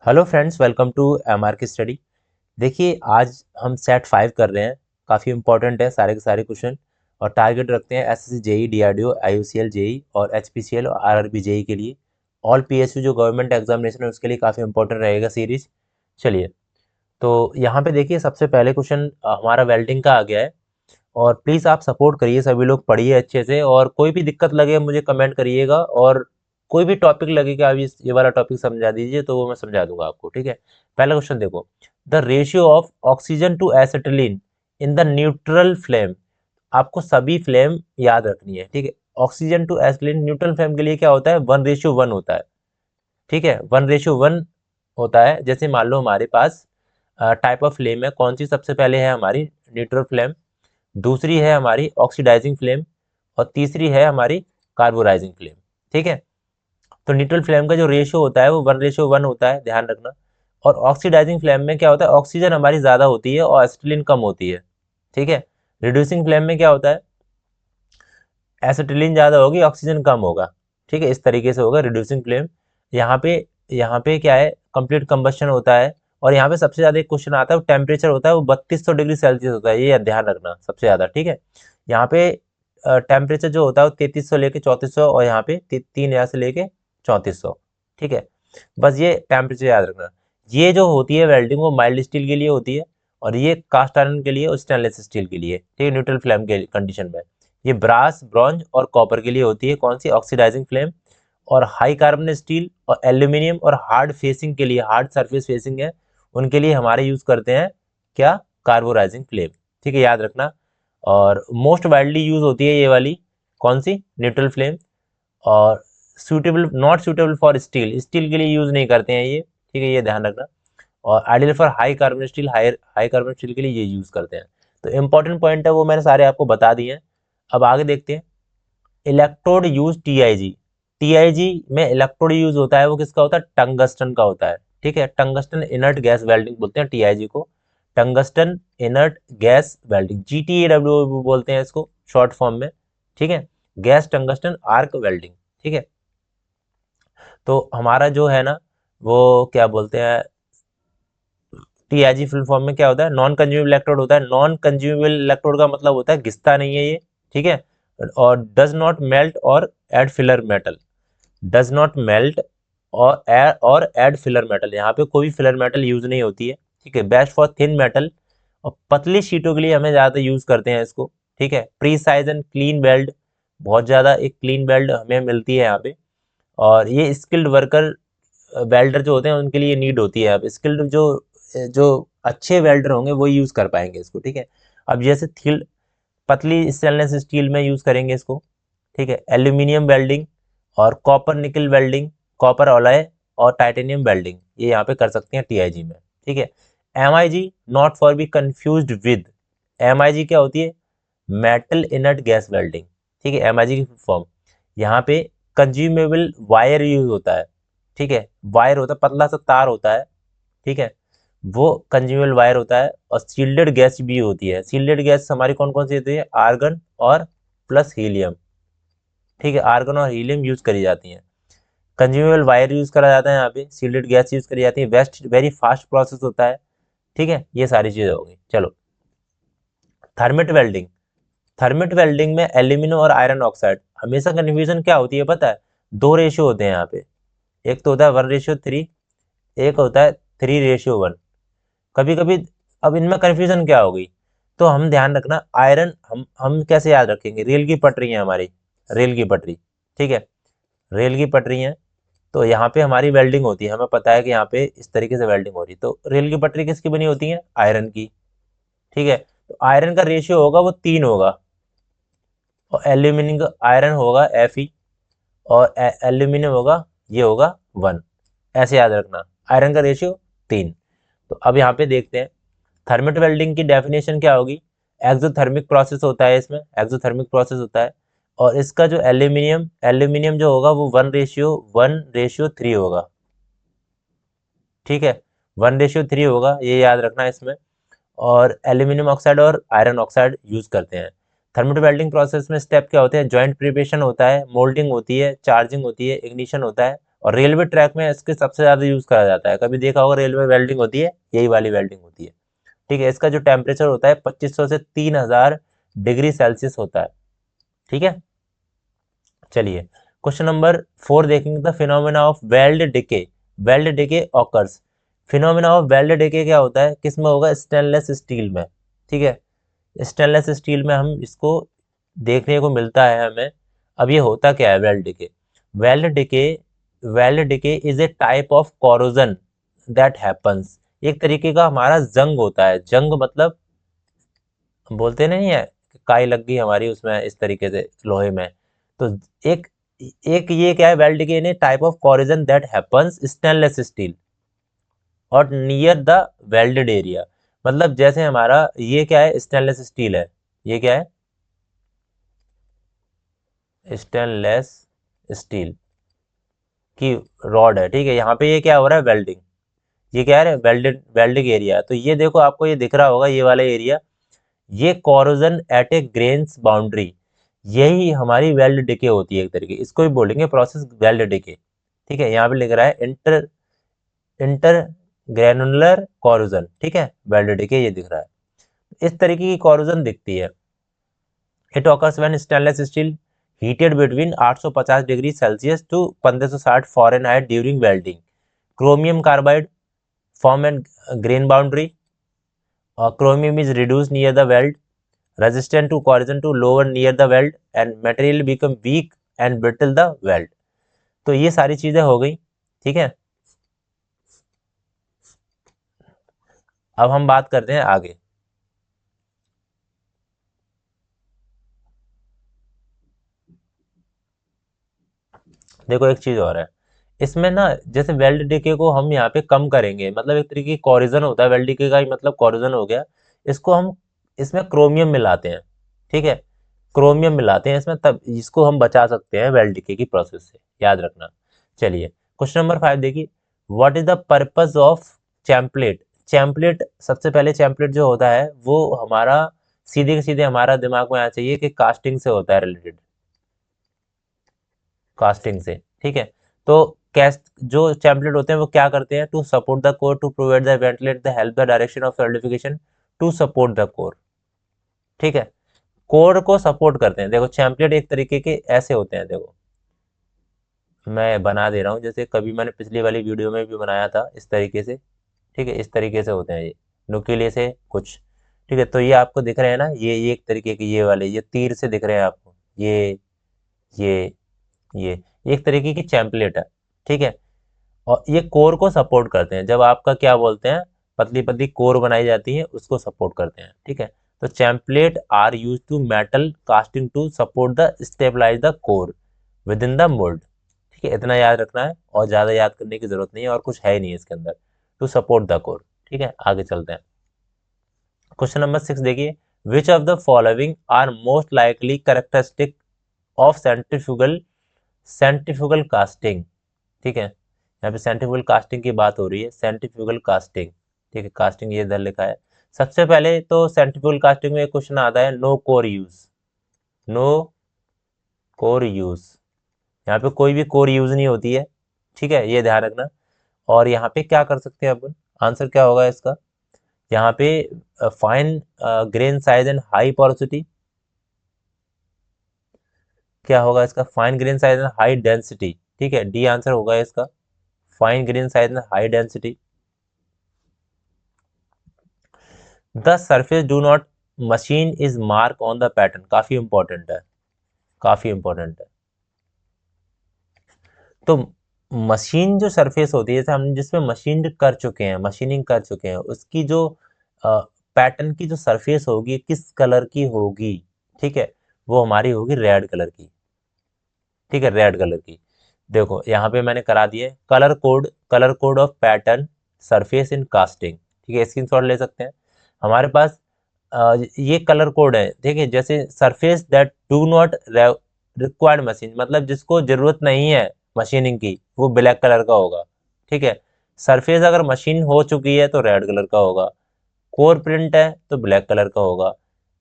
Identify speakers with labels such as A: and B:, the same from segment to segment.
A: Hello friends, welcome to MR की study. देखिए, आज हम सेट 5 कर रहे हैं। काफ़ी इंपॉर्टेंट है सारे के सारे क्वेश्चन। और टारगेट रखते हैं SSC JE, DRDO, IUCL JEE और एचपीसीएल और आरआरबी जेई के लिए। ऑल पीएसयू जो गवर्नमेंट एग्जामिनेशन है उसके लिए काफ़ी इंपॉर्टेंट रहेगा सीरीज। चलिए, तो यहाँ पे देखिए सबसे पहले क्वेश्चन हमारा वेल्डिंग का आ गया है। और प्लीज़ आप सपोर्ट करिए, सभी लोग पढ़िए अच्छे से, और कोई भी दिक्कत लगे मुझे कमेंट करिएगा। और कोई भी टॉपिक लगे कि आप ये वाला टॉपिक समझा दीजिए तो वो मैं समझा दूंगा आपको, ठीक है। पहला क्वेश्चन देखो, the ratio of oxygen to acetylene in the neutral flame. आपको सभी फ्लेम याद रखनी है, ठीक है। Oxygen to acetylene neutral flame के लिए क्या होता है, 1:1 होता है, ठीक है। 1:1 होता है। जैसे मान लो हमारे पास टाइप ऑफ फ्लेम है, कौन सी सबसे पहले है हमारी न्यूट्रल फ्लेम, दूसरी है हमारी ऑक्सीडाइजिंग फ्लेम, और तीसरी है हमारी कार्बोराइजिंग फ्लेम, ठीक है। तो न्यूट्रल फ्लेम का जो रेशियो होता है वो 1:1 होता है, ध्यान रखना। और ऑक्सीडाइजिंग फ्लेम में क्या होता है, ऑक्सीजन हमारी ज़्यादा होती है और एसिटिलीन कम होती है, ठीक है। रिड्यूसिंग फ्लेम में क्या होता है, एसिटिलीन ज़्यादा होगी, ऑक्सीजन कम होगा, ठीक है। इस तरीके से होगा रिड्यूसिंग फ्लेम। यहाँ पे क्या है, कंप्लीट कंबस्शन होता है। और यहाँ पे सबसे ज़्यादा एक क्वेश्चन आता है, वो टेम्परेचर होता है, वो 3200 डिग्री सेल्सियस होता है, ये ध्यान रखना सबसे ज़्यादा, ठीक है। यहाँ पे टेम्परेचर जो होता है वो 3300 लेके 3400, और यहाँ पे 3000 से लेके 3400, ठीक है। बस ये टेम्परेचर याद रखना। ये जो होती है वेल्डिंग वो माइल्ड स्टील के लिए होती है, और ये कास्ट आयरन के लिए और स्टेनलेस स्टील के लिए, ठीक है, न्यूट्रल फ्लेम के कंडीशन में। ये ब्रास, ब्रॉन्ज और कॉपर के लिए होती है, कौन सी, ऑक्सीडाइजिंग फ्लेम। और हाई कार्बन स्टील और एल्यूमिनियम और हार्ड फेसिंग के लिए, हार्ड सरफेस फेसिंग है, उनके लिए हमारे यूज करते हैं क्या, कार्बोराइजिंग फ्लेम, ठीक है, याद रखना। और मोस्ट वाइडली यूज होती है ये वाली, कौन सी, न्यूट्रल फ्लेम। और suitable, not suitable for steel, steel के लिए यूज नहीं करते हैं ये, ठीक है, ये ध्यान रखना। और ideal for high carbon steel, high high carbon steel के लिए ये यूज करते हैं। तो इंपॉर्टेंट पॉइंट है वो मैंने सारे आपको बता दिए हैं। अब आगे देखते हैं, इलेक्ट्रोड यूज टीआईजी। टीआईजी में इलेक्ट्रोड यूज होता है, वो किसका होता है, टंगस्टन का होता है, ठीक है। टंगस्टन इनर्ट गैस वेल्डिंग बोलते हैं टीआईजी को, टंगस्टन इनर्ट गैस वेल्डिंग, जीटीएडब्ल्यू बोलते हैं इसको शॉर्ट फॉर्म में, ठीक है। गैस टंगस्टन आर्क वेल्डिंग, ठीक है। तो हमारा जो है ना, वो क्या बोलते हैं, टीआईजी फुल फॉर्म में क्या होता है, नॉन कंज्यूमेबल इलेक्ट्रोड होता है। नॉन कंज्यूमेबल इलेक्ट्रोड का मतलब होता है घिसता नहीं है ये, ठीक है। और डज नॉट मेल्ट और add filler metal, does not melt और एड फिलर मेटल, यहाँ पे कोई फिलर मेटल यूज नहीं होती है, ठीक है। बेस्ट फॉर थिन मेटल और पतली शीटों के लिए हमें ज़्यादा यूज करते हैं इसको, ठीक है। प्रीसाइज एंड क्लीन वेल्ड, बहुत ज़्यादा एक क्लीन वेल्ड हमें मिलती है यहाँ पे। और ये स्किल्ड वर्कर वेल्डर जो होते हैं उनके लिए नीड होती है। अब स्किल्ड जो जो अच्छे वेल्डर होंगे वो यूज़ कर पाएंगे इसको, ठीक है। अब जैसे थिल पतली स्टेनलेस स्टील में यूज़ करेंगे इसको, ठीक है। एल्यूमिनियम वेल्डिंग और copper nickel welding, copper alloy और टाइटेनियम वेल्डिंग, ये यहाँ पे कर सकते हैं टीआईजी में, ठीक है। M I G, not for be confuse with, M I G क्या होती है, मेटल इनर्ट गैस वेल्डिंग, ठीक है, एम आई जी की फॉर्म। यहाँ पे कंज्यूमेबल वायर यूज होता है, ठीक है। वायर होता है, पतला सा तार होता है, ठीक है, वो कंज्यूमेबल वायर होता है। और सील्डेड गैस भी होती है। सील्डेड गैस हमारी कौन कौन सी होती है, आर्गन और प्लस हीलियम, ठीक है, आर्गन और हीलियम यूज करी जाती हैं। कंज्यूमेबल वायर यूज करा जाता है, यहाँ पे सील्डेड गैस यूज करी जाती है, वेस्ट वेरी फास्ट प्रोसेस होता है, ठीक है। ये सारी चीजें होगी। चलो, थर्मिट वेल्डिंग, थर्मिट वेल्डिंग में एल्यूमिनियम और आयरन ऑक्साइड, हमेशा कन्फ्यूजन क्या होती है पता है, दो रेशियो होते हैं यहाँ पे, एक तो होता है 1:3, एक होता है 3:1। कभी कभी, अब इनमें कन्फ्यूजन क्या होगी, तो हम ध्यान रखना, आयरन हम कैसे याद रखेंगे, रेल की पटरी है हमारी, रेल की पटरी, ठीक है, रेल की पटरी है। तो यहाँ पे हमारी वेल्डिंग होती है, हमें पता है कि यहाँ पे इस तरीके से वेल्डिंग हो रही है, तो रेल की पटरी किसकी बनी होती है, आयरन की, ठीक है। तो आयरन का रेशियो होगा वो 3 होगा, और एल्यूमिनियम का, आयरन होगा Fe, और एल्यूमिनियम होगा, ये होगा 1, ऐसे याद रखना, आयरन का रेशियो 3। तो अब यहाँ पे देखते हैं, थर्मिट वेल्डिंग की डेफिनेशन क्या होगी, एक्सोथर्मिक प्रोसेस होता है, इसमें एक्सोथर्मिक प्रोसेस होता है। और इसका जो एल्यूमिनियम एल्यूमिनियम जो होगा वो 1:3 होगा, ठीक है, 1:3 होगा, ये याद रखना इसमें। और एल्यूमिनियम ऑक्साइड और आयरन ऑक्साइड यूज करते हैं। थर्मिट वेल्डिंग प्रोसेस में स्टेप क्या होते हैं, जॉइंट प्रिपरेशन होता है, मोल्डिंग होती है, चार्जिंग होती है, इग्निशन होता है, और रेलवे ट्रैक में इसके सबसे ज़्यादा यूज़ करा जाता है। कभी देखा होगा रेलवे वेल्डिंग होती है, यही वाली वेल्डिंग होती है। ठीक है, इसका जो टेम्परेचर होता है 2500 से 3000 डिग्री सेल्सियस होता है। ठीक है, चलिए क्वेश्चन नंबर 4 देखेंगे। The phenomena of weld decay, weld decay occurs. Phenomena of weld decay क्या होता है, किस में होगा, स्टेनलेस स्टील में। ठीक है, स्टेनलेस स्टील में हम इसको देखने को मिलता है हमें। अब ये होता क्या है weld decay, weld decay, weld decay is a type of corrosion that happens. एक तरीके का हमारा जंग होता है, जंग मतलब बोलते नहीं है काई लग गई हमारी उसमें, इस तरीके से लोहे में। तो एक एक ये क्या है, वेल्ड के ने type of corrosion that happens stainless steel और नियर द वेल्डेड एरिया। मतलब जैसे हमारा ये क्या है, स्टेनलेस स्टील है, ये क्या है, स्टेनलेस स्टील की रॉड है। ठीक है, यहाँ पे ये क्या हो रहा है, वेल्डिंग, ये क्या है, वेल्डेड वेल्डिंग एरिया। तो ये देखो आपको ये दिख रहा होगा ये वाला एरिया, ये कोरोजन एट ए ग्रेन्स बाउंड्री, यही हमारी वेल्ड डिके होती है एक तरीके, इसको ही बोलेंगे प्रोसेस वेल्ड डिके। ठीक है, यहाँ पे लिख रहा है इंटर इंटर ग्रेनुलर कोरोजन। ठीक है, वेल्ड डिके ये दिख रहा है, इस तरीके की कोरोजन दिखती है। It occurs when stainless steel heated between 850 degree Celsius to 1560 Fahrenheit during welding. Chromium carbide form and grain boundary, chromium is reduced near the weld, resistant to corrosion to lower near the weld, and material become weak and brittle the weld। तो ये सारी चीजें हो गई। ठीक है, अब हम बात करते हैं आगे। देखो एक चीज और है इसमें ना, जैसे वेल्ड डिके को हम यहाँ पे कम करेंगे, मतलब एक तरीके की कोरिजन होता है, वेल्ड डिके का ही मतलब कोरिजन हो गया। इसको हम इसमें क्रोमियम मिलाते हैं। ठीक है, क्रोमियम मिलाते हैं इसमें, तब इसको हम बचा सकते हैं वेल्ड डिके की प्रोसेस से, याद रखना। चलिए क्वेश्चन नंबर 5 देखिए। What is the purpose of chaplet. Chaplet, सबसे पहले चैम्पलेट जो होता है वो हमारा सीधे के सीधे हमारा दिमाग में आना चाहिए कि कास्टिंग से होता है रिलेटेड, कास्टिंग से। ठीक है, तो कैस्ट जो चैम्पलेट होते हैं वो क्या करते हैं, to support the core, to provide the ventilate the help the direction of solidification, to support the core. ठीक है, कोर को सपोर्ट करते हैं। देखो चैम्पलेट एक तरीके के ऐसे होते हैं, देखो मैं बना दे रहा हूँ, जैसे कभी मैंने पिछली वाली वीडियो में भी बनाया था इस तरीके से। ठीक है, इस तरीके से होते हैं ये, नुकीले से कुछ। ठीक है, तो ये आपको दिख रहे हैं ना, ये एक तरीके के ये वाले, ये तीर से दिख रहे हैं आपको, ये ये एक तरीके की चैम्पलेट है। ठीक है, और ये कोर को सपोर्ट करते हैं, जब आपका क्या बोलते हैं, पतली पतली कोर बनाई जाती है उसको सपोर्ट करते हैं। ठीक है, तो chaplet are use to metal casting to support the stabilise the core within the mould. ठीक है, इतना याद रखना है और ज़्यादा याद करने की जरूरत नहीं है, और कुछ है ही नहीं इसके अंदर, टू सपोर्ट द कोर। ठीक है, आगे चलते हैं। क्वेश्चन नंबर 6 देखिए। Which of the following are most likely characteristic of centrifugal casting. ठीक है, यहाँ पे सेंट्रीफ्यूगल कास्टिंग की बात हो रही है, सेंट्रीफ्यूगल कास्टिंग। ठीक है, कास्टिंग ये इधर लिखा है। सबसे पहले तो सेंट्रीफ्यूगल कास्टिंग में एक क्वेश्चन आता है, no core use, no core use, यहाँ पे कोई भी कोर यूज नहीं होती है। ठीक है, ये ध्यान रखना। और यहाँ पे क्या कर सकते हैं अपन, आंसर क्या होगा इसका, यहाँ पे fine grain size and high porosity, क्या होगा इसका, fine grain size and high density. ठीक है, डी आंसर होगा इसका, fine grain size and high density. The surface do not machine is mark on the pattern, काफी इंपॉर्टेंट है, काफी इंपॉर्टेंट है। तो मशीन जो सरफेस होती है, जैसे हम जिसमें मशीन कर चुके हैं, मशीनिंग कर चुके हैं, उसकी जो पैटर्न की जो सरफेस होगी किस कलर की होगी, ठीक है, वो हमारी होगी रेड कलर की। ठीक है, रेड कलर की। देखो यहाँ पे मैंने करा दिए colour code, colour code of pattern surface in casting. ठीक है, स्क्रीनशॉट ले सकते हैं। हमारे पास ये कलर कोड है। देखिए जैसे surface that do not required machine, मतलब जिसको जरूरत नहीं है मशीनिंग की, वो ब्लैक कलर का होगा। ठीक है, सरफेस अगर मशीन हो चुकी है तो रेड कलर का होगा, कोर प्रिंट है तो ब्लैक कलर का होगा,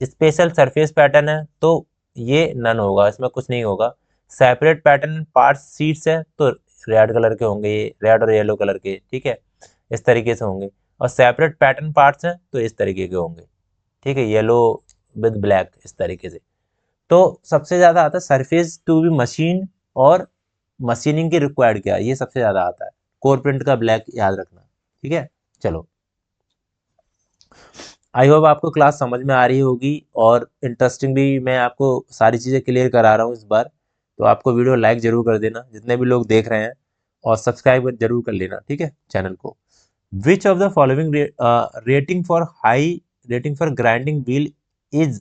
A: स्पेशल सरफेस पैटर्न है तो ये नन होगा, इसमें कुछ नहीं होगा। सेपरेट पैटर्न पार्ट सीट्स है तो रेड कलर के होंगे, रेड और येलो कलर के, ठीक है, इस तरीके से होंगे। और सेपरेट पैटर्न पार्ट्स हैं तो इस तरीके के होंगे, ठीक है, येलो विद ब्लैक, इस तरीके से। तो सबसे ज़्यादा आता है सरफेस टू बी मशीन और मशीनिंग की रिक्वायर्ड क्या है, ये सबसे ज़्यादा आता है। कोर प्रिंट का ब्लैक याद रखना, ठीक है। चलो, आई होप आपको क्लास समझ में आ रही होगी और इंटरेस्टिंग भी, मैं आपको सारी चीज़ें क्लियर करा रहा हूँ इस बार। तो आपको वीडियो लाइक जरूर कर देना जितने भी लोग देख रहे हैं, और सब्सक्राइब जरूर कर लेना, ठीक है, चैनल को। Which of the following rating for grinding wheel is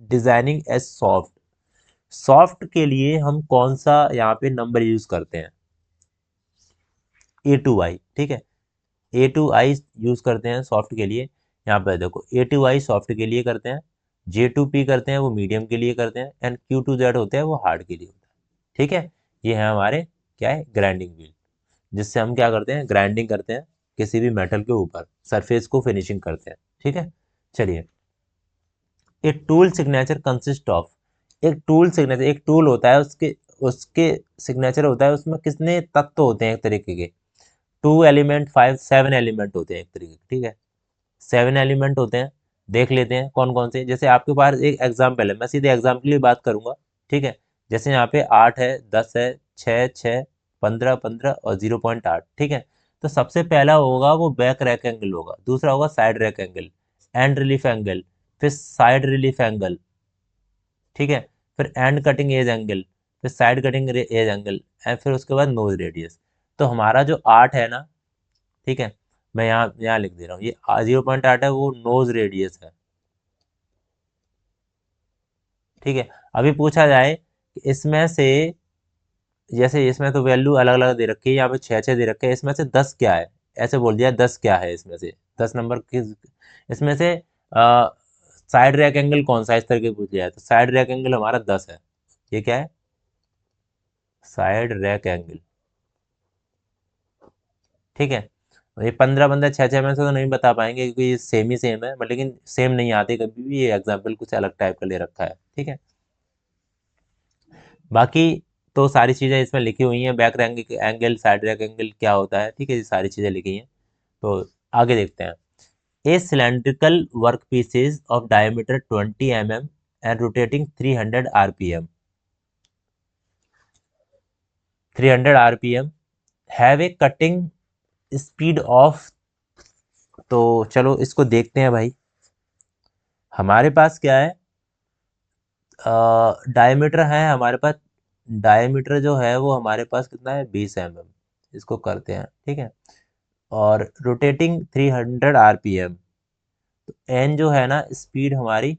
A: designing as soft. Soft के लिए हम कौन सा यहाँ पे नंबर यूज करते हैं? A2I, ठीक है, A2I यूज करते हैं सॉफ्ट के लिए। यहाँ पर देखो A2I सॉफ्ट के लिए करते हैं, J2P करते हैं वो मीडियम के लिए करते हैं, एंड Q2Z होते हैं वो हार्ड के लिए होता है, ठीक है। ये है हमारे क्या है, ग्राइंडिंग व्हील, जिससे हम क्या करते हैं, ग्राइंडिंग करते हैं किसी भी मेटल के ऊपर, सरफेस को फिनिशिंग करते हैं, ठीक है। चलिए, एक टूल सिग्नेचर कंसिस्ट ऑफ, एक टूल सिग्नेचर, एक टूल होता है, उसके उसके सिग्नेचर होता है, उसमें कितने तत्व होते हैं एक तरीके के? 2 एलिमेंट, 5, 7 एलिमेंट होते हैं एक तरीके के, ठीक है, 7 एलिमेंट होते हैं। देख लेते हैं कौन कौन से। जैसे आपके पास एक एग्जाम्पल है, मैं सीधे एग्जाम्पल की बात करूंगा, ठीक है। जैसे यहाँ पे 8 है, 10 है, 6, 6, 15, 15 और 0.8, ठीक है। तो सबसे पहला होगा वो बैक रैक एंगल होगा, दूसरा होगा side rack angle, and relief angle, फिर साइड रिलीफ एंगल, ठीक है, फिर एंड कटिंग एज एंगल, फिर side cutting edge angle, and फिर उसके बाद नोज रेडियस। तो हमारा जो 8 है ना, ठीक है, मैं यहाँ यहाँ लिख दे रहा हूँ, ये 0.8 है, वो नोज रेडियस है, ठीक है। अभी पूछा जाए कि इसमें से, जैसे इसमें तो वैल्यू अलग अलग दे रखी है, यहाँ पे 6 6 दे रखे हैं, इसमें से 10 क्या है, ऐसे बोल दिया 10 क्या है इसमें से, 10 नंबर किस, इसमें से साइड रैक एंगल कौन सा है, इस तरह के पूछ लिया है, तो साइड रैक एंगल हमारा 10 है। ये क्या है, साइड रैक एंगल, ठीक है। और ये 15 15 6 6 में से तो नहीं बता पाएंगे क्योंकि ये सेम ही सेम है, बट लेकिन सेम नहीं आते कभी भी, ये एग्जाम्पल कुछ अलग टाइप का ले रखा है, ठीक है। बाकी तो सारी चीज़ें इसमें लिखी हुई हैं, back rank angle, side rack angle क्या होता है, ठीक है, ये सारी चीज़ें लिखी हैं। तो आगे देखते हैं। ए cylindrical work pieces of diameter 20 mm and rotating 300 rpm, 300 rpm have a cutting speed of. तो चलो इसको देखते हैं भाई। हमारे पास क्या है, डायमीटर है हमारे पास, डायमीटर जो है वो हमारे पास कितना है, 20 mm। इसको करते हैं, ठीक है, और रोटेटिंग 300 rpm। तो एन जो है ना, स्पीड हमारी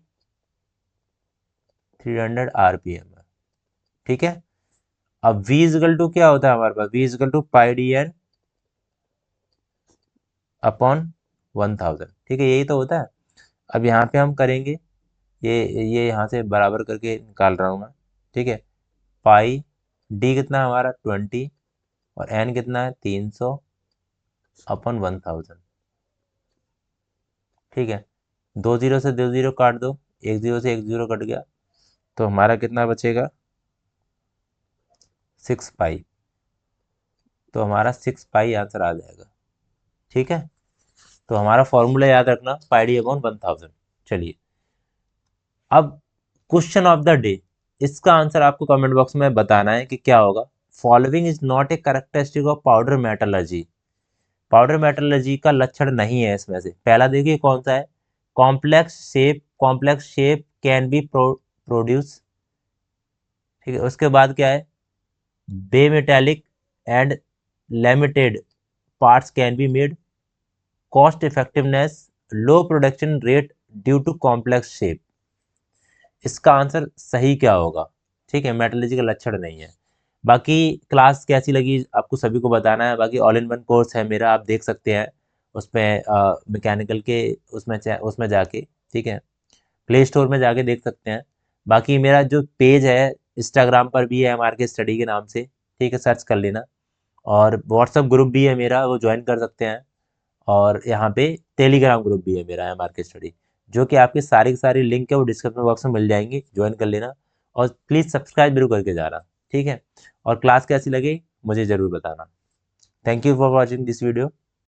A: 300 rpm है, ठीक है। अब v इजकल टू क्या होता है हमारे पास, v is equal to pi D N upon 1000, ठीक है, यही तो होता है। अब यहाँ पे हम करेंगे, ये ये यहाँ से बराबर करके निकाल रहा हूँ मैं, ठीक है। पाई डी कितना है हमारा 20, और एन कितना है 300 अपॉन 1000, ठीक है। 2 जीरो से 2 जीरो काट दो, 1 जीरो से 1 जीरो कट गया, तो हमारा कितना बचेगा, 6 पाई। तो हमारा 6 पाई आंसर आ जाएगा, ठीक है। तो हमारा फॉर्मूला याद रखना, पाई डी अपॉन 1000। चलिए, अब क्वेश्चन ऑफ द डे, इसका आंसर आपको कमेंट बॉक्स में बताना है कि क्या होगा। Following is not a characteristic of powder metallurgy. Powder metallurgy का लक्षण नहीं है इसमें से। पहला देखिए कौन सा है, complex shape can be produce, ठीक है। उसके बाद क्या है, bimetallic and limited parts can be made, cost effectiveness, low production rate due to complex shape. इसका आंसर सही क्या होगा, ठीक है, मेटलर्जी का लक्षण नहीं है। बाकी क्लास कैसी लगी आपको सभी को बताना है। बाकी ऑल इन वन कोर्स है मेरा, आप देख सकते हैं उसमें, मैकेनिकल के उसमें जाके, ठीक है, प्ले स्टोर में जाके देख सकते हैं। बाकी मेरा जो पेज है इंस्टाग्राम पर भी है, एमआरके स्टडी के नाम से, ठीक है, सर्च कर लेना। और व्हाट्सअप ग्रुप भी है मेरा, वो ज्वाइन कर सकते हैं। और यहाँ पे टेलीग्राम ग्रुप भी है मेरा, एमआरके स्टडी, जो कि आपकी सारी की सारी लिंक है वो डिस्क्रिप्शन बॉक्स में मिल जाएंगी, ज्वाइन कर लेना। और प्लीज़ सब्सक्राइब जरूर करके जाना, ठीक है। और क्लास कैसी लगी मुझे ज़रूर बताना। Thank you for watching this video.